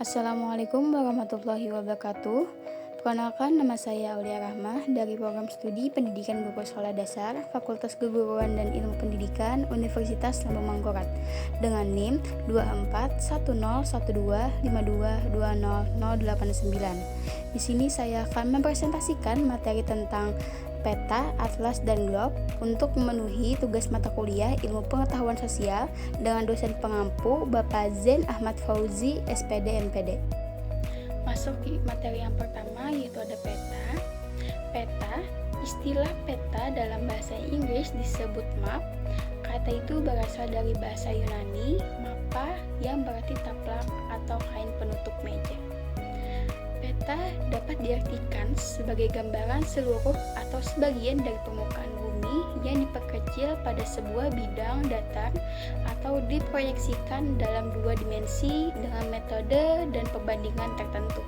Assalamualaikum warahmatullahi wabarakatuh. Perkenalkan, nama saya Aulia Rahmah dari Program Studi Pendidikan Guru Sekolah Dasar Fakultas Keguruan dan Ilmu Pendidikan Universitas Lambung Mangkurat dengan NIM 241012522089. Di sini saya akan mempresentasikan materi tentang peta, atlas, dan globe untuk memenuhi tugas mata kuliah Ilmu Pengetahuan Sosial dengan dosen pengampu Bapak Zain Ahmad Fauzi, SPD MPD. Masuk di materi yang pertama, yaitu ada peta. Peta, istilah peta dalam bahasa Inggris disebut map. Kata itu berasal dari bahasa Yunani, mappa, yang berarti taplak atau kain penutup meja. Peta dapat diartikan sebagai gambaran seluruh atau sebagian dari permukaan bumi yang diperkecil pada sebuah bidang datar atau diproyeksikan dalam dua dimensi dengan metode dan perbandingan tertentu.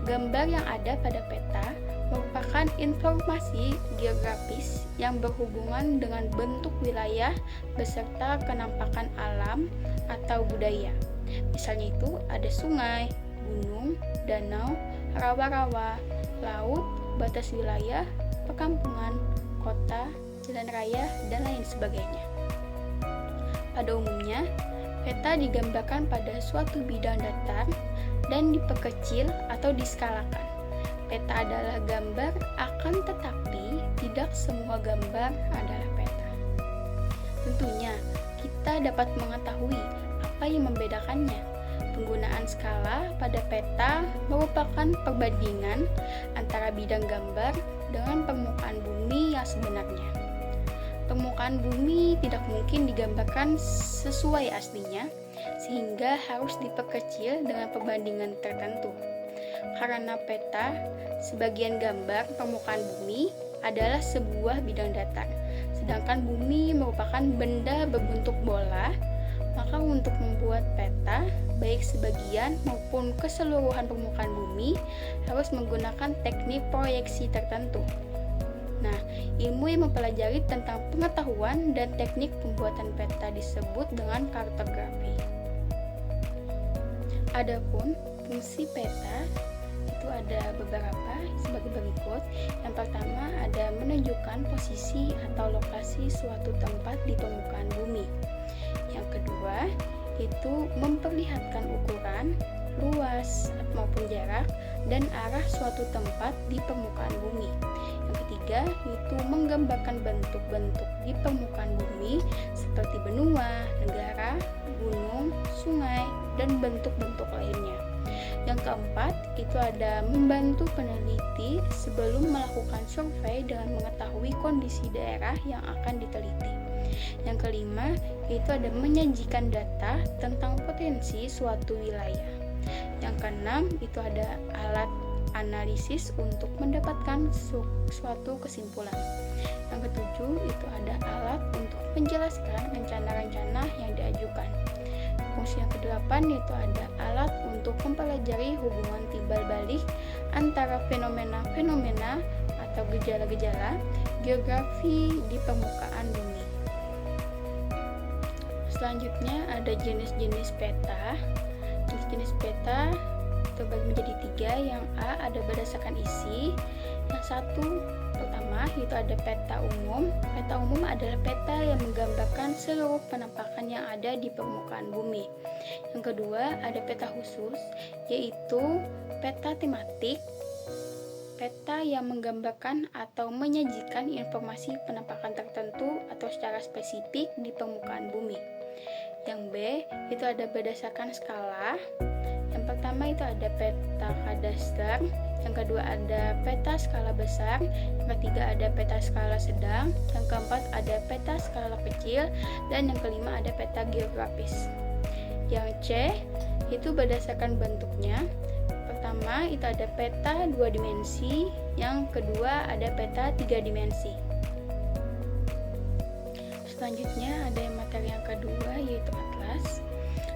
Gambar yang ada pada peta merupakan informasi geografis yang berhubungan dengan bentuk wilayah beserta kenampakan alam atau budaya. Misalnya itu ada sungai, gunung, danau, rawa-rawa, laut, batas wilayah, perkampungan, kota, jalan raya, dan lain sebagainya. Pada umumnya, peta digambarkan pada suatu bidang datar dan diperkecil atau diskalakan. Peta adalah gambar, akan tetapi tidak semua gambar adalah peta. Tentunya, kita dapat mengetahui apa yang membedakannya. Penggunaan skala pada peta merupakan perbandingan antara bidang gambar dengan permukaan bumi yang sebenarnya. Permukaan bumi tidak mungkin digambarkan sesuai aslinya, sehingga harus diperkecil dengan perbandingan tertentu. Karena peta, sebagian gambar permukaan bumi adalah sebuah bidang datar, sedangkan bumi merupakan benda berbentuk bola. Maka untuk membuat peta, baik sebagian maupun keseluruhan permukaan bumi harus menggunakan teknik proyeksi tertentu. Nah, ilmu yang mempelajari tentang pengetahuan dan teknik pembuatan peta disebut dengan kartografi. Adapun fungsi peta itu ada beberapa sebagai berikut. Yang pertama ada menunjukkan posisi atau lokasi suatu tempat di permukaan bumi. Yang kedua, itu memperlihatkan ukuran, luas maupun jarak, dan arah suatu tempat di permukaan bumi. Yang ketiga, itu menggambarkan bentuk-bentuk di permukaan bumi seperti benua, negara, gunung, sungai, dan bentuk-bentuk lainnya. Yang keempat, itu ada membantu peneliti sebelum melakukan survei dengan mengetahui kondisi daerah yang akan diteliti. Yang kelima, itu ada menyajikan data tentang potensi suatu wilayah. Yang keenam, itu ada alat analisis untuk mendapatkan suatu kesimpulan. Yang ketujuh, itu ada alat untuk menjelaskan rencana-rencana yang diajukan. Fungsi yang kedelapan, itu ada alat untuk mempelajari hubungan timbal balik antara fenomena-fenomena atau gejala-gejala geografi di permukaan bumi. Selanjutnya ada jenis-jenis peta. Jenis-jenis peta terbagi menjadi tiga. Yang A ada berdasarkan isi. Yang satu pertama itu ada peta umum. Peta umum adalah peta yang menggambarkan seluruh penampakan yang ada di permukaan bumi. Yang kedua ada peta khusus, yaitu peta tematik. Peta yang menggambarkan atau menyajikan informasi penampakan tertentu atau secara spesifik di permukaan bumi. Yang B itu ada berdasarkan skala. Yang pertama itu ada peta kadaster, yang kedua ada peta skala besar, yang ketiga ada peta skala sedang, yang keempat ada peta skala kecil, dan yang kelima ada peta geografis. Yang C Itu berdasarkan bentuknya. Pertama, itu ada peta 2 dimensi, yang kedua ada peta 3 dimensi. Selanjutnya ada materi yang kedua, yaitu atlas.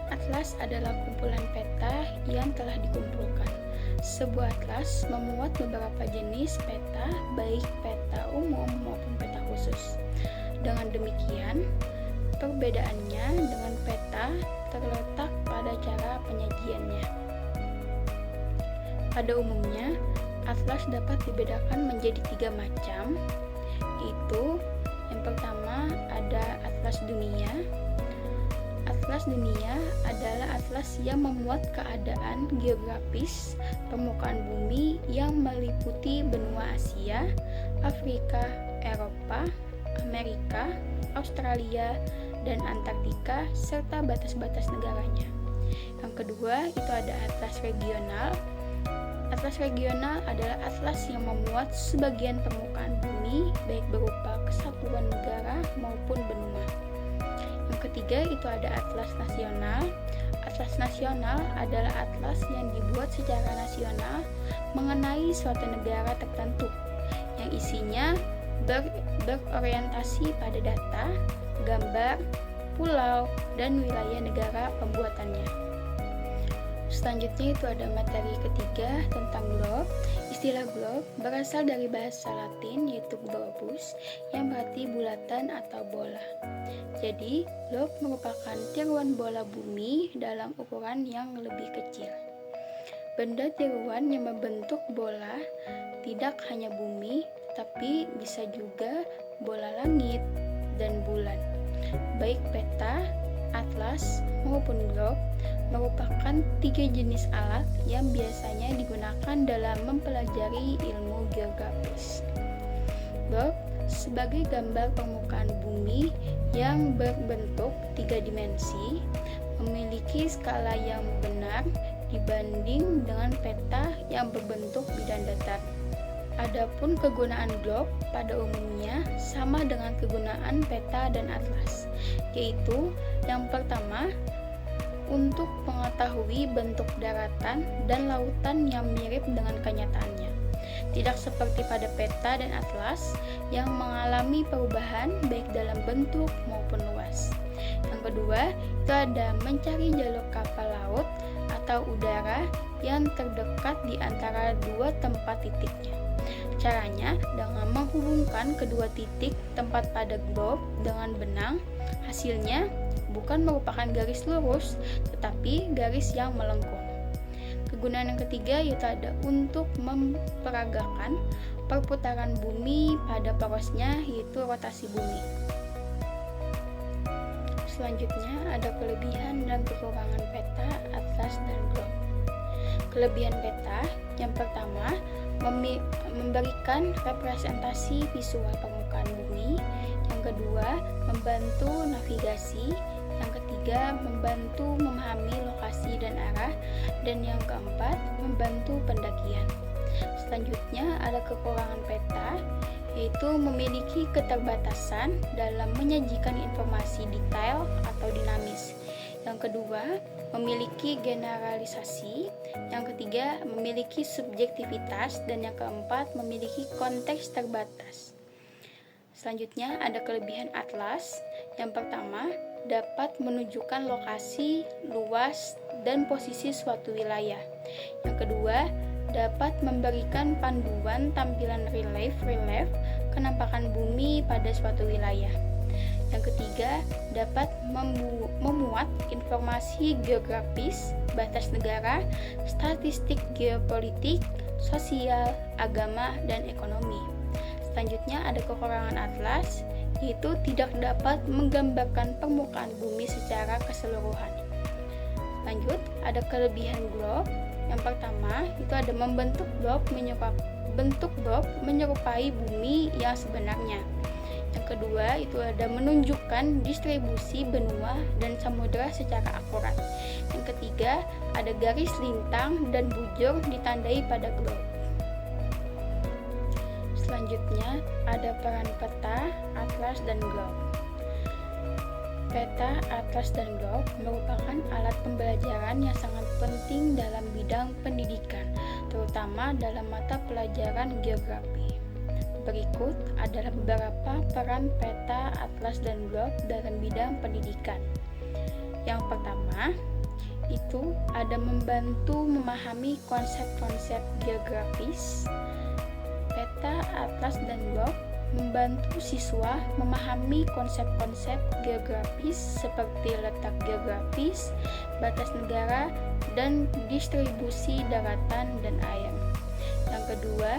Atlas adalah kumpulan peta yang telah dikumpulkan. Sebuah atlas memuat beberapa jenis peta, baik peta umum maupun peta khusus. Dengan demikian, perbedaannya dengan peta terletak pada cara penyajiannya. Pada umumnya, atlas dapat dibedakan menjadi 3 macam, yaitu yang pertama ada atlas dunia. Atlas dunia adalah atlas yang memuat keadaan geografis permukaan bumi yang meliputi benua Asia, Afrika, Eropa, Amerika, Australia, dan Antartika, serta batas-batas negaranya. Yang kedua, itu ada atlas regional. Atlas regional adalah atlas yang memuat sebagian permukaan bumi, baik berupa kesatuan negara maupun benua. Yang ketiga, itu ada atlas nasional. Atlas nasional adalah atlas yang dibuat secara nasional mengenai suatu negara tertentu, yang isinya berorientasi pada data, gambar, pulau, dan wilayah negara pembuatannya. Selanjutnya itu ada materi ketiga tentang globe. Istilah globe berasal dari bahasa Latin, yaitu globus, yang berarti bulatan atau bola. Jadi, globe merupakan tiruan bola bumi dalam ukuran yang lebih kecil. Benda tiruan yang membentuk bola tidak hanya bumi, tapi bisa juga bola langit dan bulan. Baik peta, atlas, maupun globe merupakan 3 jenis alat yang biasanya digunakan dalam mempelajari ilmu geografis. Globe sebagai gambar permukaan bumi yang berbentuk 3 dimensi, memiliki skala yang benar dibanding dengan peta yang berbentuk bidang datar. Adapun kegunaan globe pada umumnya sama dengan kegunaan peta dan atlas, yaitu yang pertama, untuk mengetahui bentuk daratan dan lautan yang mirip dengan kenyataannya. Tidak seperti pada peta dan atlas yang mengalami perubahan baik dalam bentuk maupun luas. Yang kedua, itu ada mencari jalur kapal laut atau udara yang terdekat di antara 2 tempat titiknya. Caranya dengan menghubungkan kedua titik tempat pada globe dengan benang. Hasilnya bukan merupakan garis lurus, tetapi garis yang melengkung. Kegunaan yang ketiga yaitu ada untuk memperagakan perputaran bumi pada porosnya, yaitu rotasi bumi. Selanjutnya ada kelebihan dan kekurangan peta, atlas, dan globe. Kelebihan peta yang pertama, memberikan representasi visual permukaan bumi. Yang kedua, membantu navigasi. Yang ketiga, membantu memahami lokasi dan arah. Dan yang keempat, membantu pendakian. Selanjutnya ada kekurangan peta, yaitu memiliki keterbatasan dalam menyajikan informasi detail atau dinamis. Yang kedua, memiliki generalisasi. Yang ketiga, memiliki subjektivitas. Dan yang keempat, memiliki konteks terbatas. Selanjutnya ada kelebihan atlas. Yang pertama, dapat menunjukkan lokasi, luas, dan posisi suatu wilayah. Yang kedua, dapat memberikan panduan tampilan relief kenampakan bumi pada suatu wilayah. Yang ketiga, dapat memuat informasi geografis, batas negara, statistik geopolitik, sosial, agama, dan ekonomi. Selanjutnya ada kekurangan atlas, yaitu tidak dapat menggambarkan permukaan bumi secara keseluruhan. Lanjut, ada kelebihan globe. Yang pertama, itu ada membentuk globe menyerupai bumi yang sebenarnya. Yang kedua, itu ada menunjukkan distribusi benua dan samudera secara akurat. Yang ketiga, ada garis lintang dan bujur ditandai pada globe. Selanjutnya, ada peran peta, atlas, dan globe. Peta, atlas, dan globe merupakan alat pembelajaran yang sangat penting dalam bidang pendidikan, terutama dalam mata pelajaran geografi. Berikut adalah beberapa peran peta, atlas, dan globe dalam bidang pendidikan. Yang pertama, itu ada membantu memahami konsep-konsep geografis. Peta, atlas, dan globe membantu siswa memahami konsep-konsep geografis seperti letak geografis, batas negara, dan distribusi daratan dan air. Yang kedua,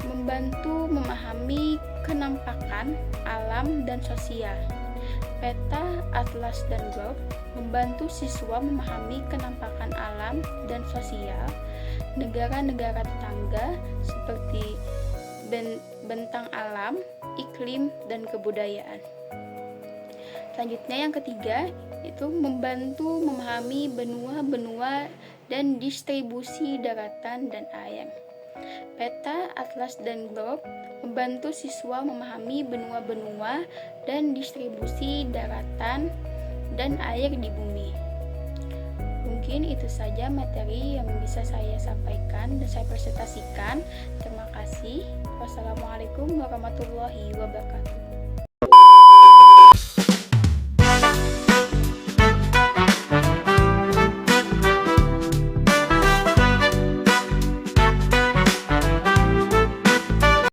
membantu memahami kenampakan alam dan sosial. Peta, atlas, dan globe membantu siswa memahami kenampakan alam dan sosial negara-negara tetangga seperti bentang alam, iklim, dan kebudayaan. Selanjutnya yang ketiga, itu membantu memahami benua-benua dan distribusi daratan dan air. Peta, atlas, dan globe membantu siswa memahami benua-benua dan distribusi daratan dan air di bumi. Mungkin itu saja materi yang bisa saya sampaikan dan saya presentasikan. Terima kasih. Wassalamualaikum warahmatullahi wabarakatuh.